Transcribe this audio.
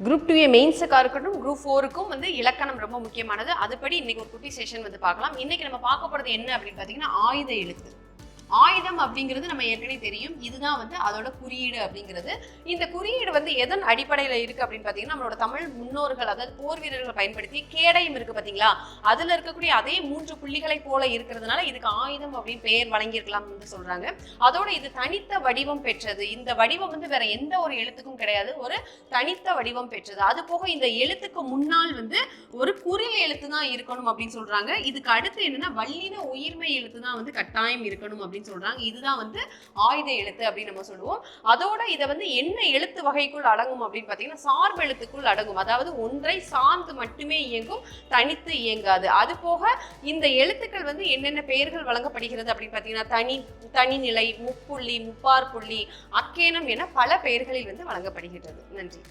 Group 2A மெயின்ஸுக்காக இருக்கட்டும், group 4க்கும் வந்து இலக்கணம் ரொம்ப முக்கியமானது. அதுபடி இன்னைக்கு ஒரு குட்டி செஷன் வந்து பார்க்கலாம். இன்னைக்கு நம்ம பார்க்க போறது என்ன அப்படின்னு பார்த்தீங்கன்னா, ஆயுத எழுத்து. ஆயுதம் அப்படிங்கிறது நம்ம ஏற்கனவே தெரியும். இதுதான் வந்து அதோட குறியீடு அப்படிங்கிறது. இந்த குறியீடு வந்து எதன் அடிப்படையில் இருக்கு அப்படின்னு பார்த்தீங்கன்னா, நம்மளோட தமிழ் முன்னோர்கள், அதாவது போர் வீரர்கள் பயன்படுத்தி கேடயம் இருக்கு பார்த்தீங்களா, அதுல இருக்கக்கூடிய அதே 3 புள்ளிகளை போல இருக்கிறதுனால இதுக்கு ஆயுதம் அப்படின்னு பெயர் வழங்கியிருக்கலாம்னு சொல்றாங்க. அதோட இது தனித்த வடிவம் பெற்றது. இந்த வடிவம் வந்து வேற எந்த ஒரு எழுத்துக்கும் கிடையாது, ஒரு தனித்த வடிவம் பெற்றது. அது போக இந்த எழுத்துக்கு முன்னால் வந்து ஒரு குறில் எழுத்து தான் இருக்கணும் அப்படின்னு சொல்றாங்க. இதுக்கு அடுத்து என்னன்னா, வல்லின உயிர்மை எழுத்து தான் வந்து கட்டாயம் இருக்கணும் அப்படின்னு சொல்றாங்க. இதுதான் வந்து ஆயுத எழுத்து அப்படின்னு நம்ம சொல்லுவோம். அதோட இதை வந்து என்ன எழுத்து வகைக்குள் அடங்கும் அப்படின்னு பார்த்தீங்கன்னா, சார்பு எழுத்துக்குள் அடங்கும். அதாவது ஒன்றை சார்ந்து மட்டுமே இயங்கும், தனித்து இயங்காது. அது போக இந்த எழுத்துக்கள் வந்து என்னென்ன பெயர்கள் வழங்கப்படுகிறது அப்படின்னு பார்த்தீங்கன்னா, தனிநிலை, முப்புள்ளி, முப்பார் புள்ளி, அக்கேனம் என பல பெயர்களில் வந்து வழங்கப்படுகிறது. நன்றி.